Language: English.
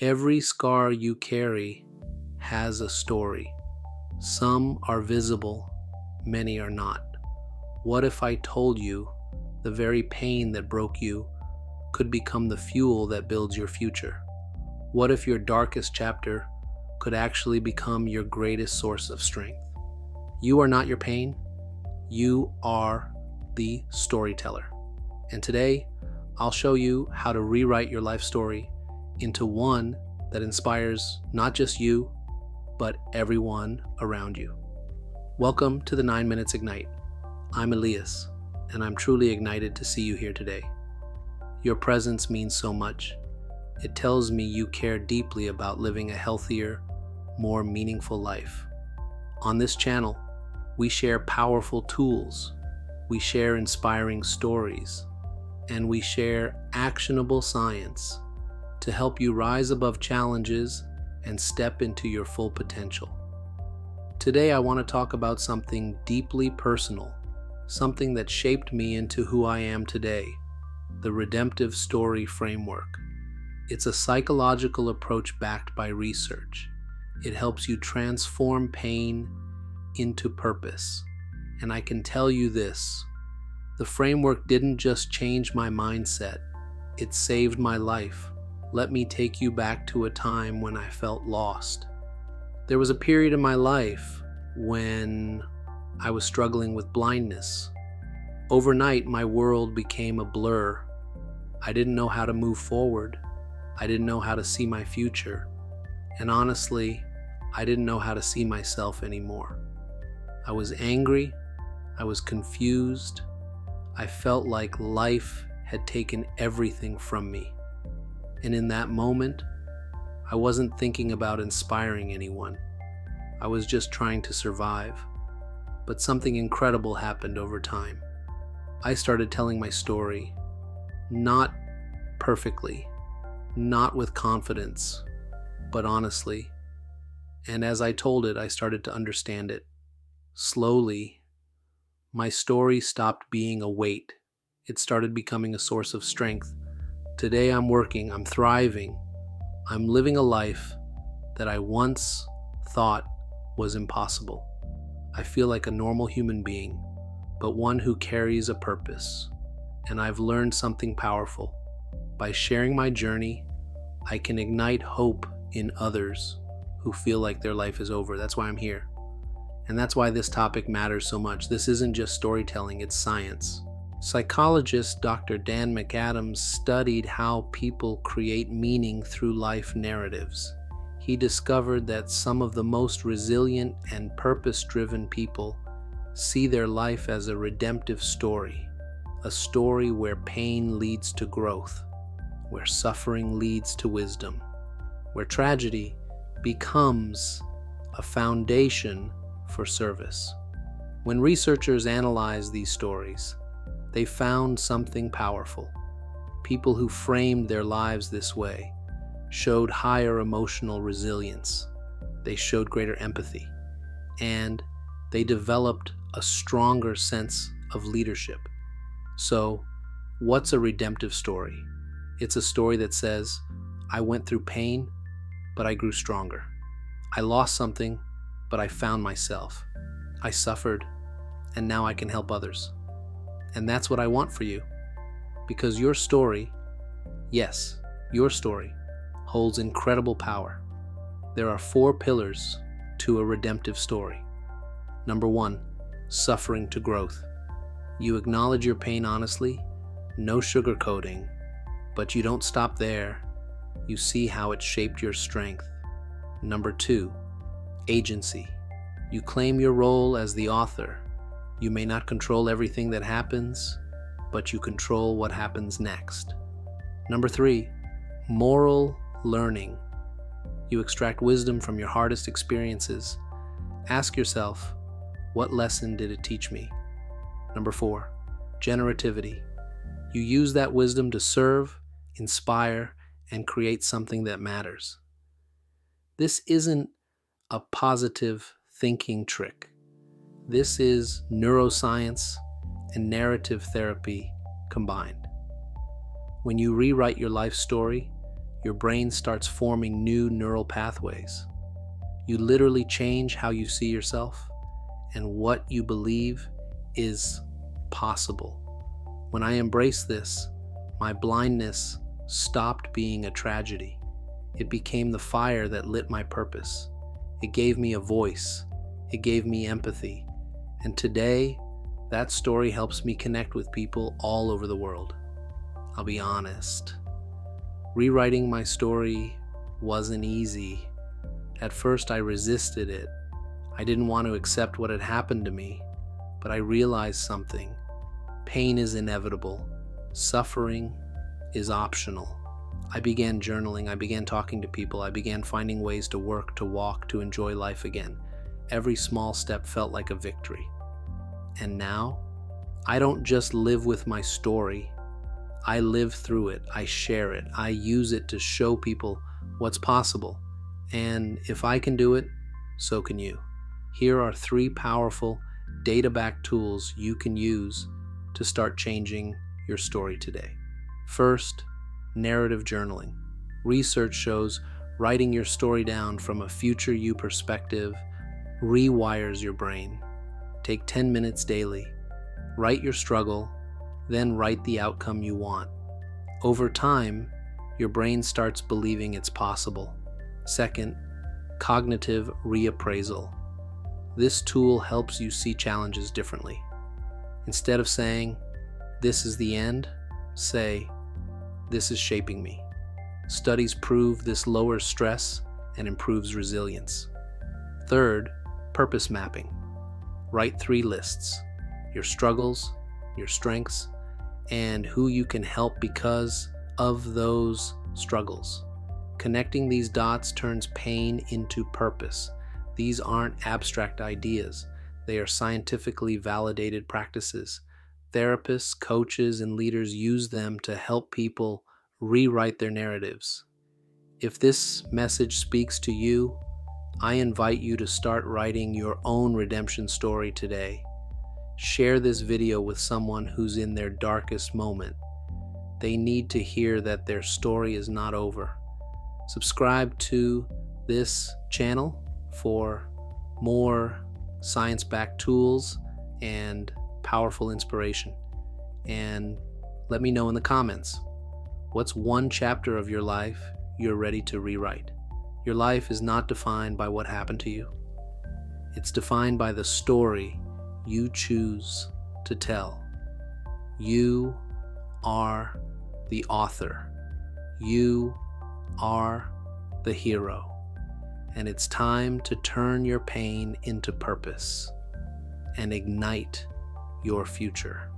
Every scar you carry has a story. Some are visible, many are not. What if I told you the very pain that broke you could become the fuel that builds your future? What if your darkest chapter could actually become your greatest source of strength? You are not your pain. You are the storyteller. And today, I'll show you how to rewrite your life story into one that inspires not just you, but everyone around you. Welcome to the 9 Minutes Ignite. I'm Elias, and I'm truly ignited to see you here today. Your presence means so much. It tells me you care deeply about living a healthier, more meaningful life. On this channel, we share powerful tools, we share inspiring stories, and we share actionable science to help you rise above challenges and step into your full potential. Today, I want to talk about something deeply personal, something that shaped me into who I am today, the Redemptive Story Framework. It's a psychological approach backed by research. It helps you transform pain into purpose. And I can tell you this, the framework didn't just change my mindset, it saved my life. Let me take you back to a time when I felt lost. There was a period in my life when I was struggling with blindness. Overnight, my world became a blur. I didn't know how to move forward. I didn't know how to see my future. And honestly, I didn't know how to see myself anymore. I was angry. I was confused. I felt like life had taken everything from me. And in that moment, I wasn't thinking about inspiring anyone. I was just trying to survive. But something incredible happened over time. I started telling my story, not perfectly, not with confidence, but honestly. And as I told it, I started to understand it. Slowly, my story stopped being a weight. It started becoming a source of strength. Today I'm working, I'm thriving, I'm living a life that I once thought was impossible. I feel like a normal human being, but one who carries a purpose. And I've learned something powerful. By sharing my journey, I can ignite hope in others who feel like their life is over. That's why I'm here. And that's why this topic matters so much. This isn't just storytelling, it's science. Psychologist Dr. Dan McAdams studied how people create meaning through life narratives. He discovered that some of the most resilient and purpose-driven people see their life as a redemptive story, a story where pain leads to growth, where suffering leads to wisdom, where tragedy becomes a foundation for service. When researchers analyzed these stories, they found something powerful. People who framed their lives this way showed higher emotional resilience, they showed greater empathy, and they developed a stronger sense of leadership. So, what's a redemptive story? It's a story that says, I went through pain, but I grew stronger. I lost something, but I found myself. I suffered, and now I can help others. And that's what I want for you, because your story, yes, your story, holds incredible power. There are 4 pillars to a redemptive story. Number 1, suffering to growth. You acknowledge your pain honestly, no sugarcoating, but you don't stop there. You see how it shaped your strength. Number 2, agency. You claim your role as the author. You may not control everything that happens, but you control what happens next. Number 3, moral learning. You extract wisdom from your hardest experiences. Ask yourself, what lesson did it teach me? Number 4, generativity. You use that wisdom to serve, inspire, and create something that matters. This isn't a positive thinking trick. This is neuroscience and narrative therapy combined. When you rewrite your life story, your brain starts forming new neural pathways. You literally change how you see yourself and what you believe is possible. When I embraced this, my blindness stopped being a tragedy. It became the fire that lit my purpose. It gave me a voice. It gave me empathy. And today, that story helps me connect with people all over the world. I'll be honest. Rewriting my story wasn't easy. At first, I resisted it. I didn't want to accept what had happened to me, but I realized something. Pain is inevitable. Suffering is optional. I began journaling. I began talking to people. I began finding ways to work, to walk, to enjoy life again. Every small step felt like a victory. And now, I don't just live with my story. I live through it. I share it. I use it to show people what's possible. And if I can do it, so can you. Here are 3 powerful, data-backed tools you can use to start changing your story today. First, narrative journaling. Research shows writing your story down from a future you perspective rewires your brain. Take 10 minutes daily. Write your struggle, then write the outcome you want. Over time, your brain starts believing it's possible. Second, cognitive reappraisal. This tool helps you see challenges differently. Instead of saying, "This is the end," say, "This is shaping me." Studies prove this lowers stress and improves resilience. Third, purpose mapping. Write 3 lists: your struggles, your strengths, and who you can help because of those struggles. Connecting these dots turns pain into purpose. These aren't abstract ideas. They are scientifically validated practices. Therapists, coaches, and leaders use them to help people rewrite their narratives. If this message speaks to you, I invite you to start writing your own redemption story today. Share this video with someone who's in their darkest moment. They need to hear that their story is not over. Subscribe to this channel for more science-backed tools and powerful inspiration. And let me know in the comments, what's one chapter of your life you're ready to rewrite? Your life is not defined by what happened to you. It's defined by the story you choose to tell. You are the author. You are the hero. And it's time to turn your pain into purpose and ignite your future.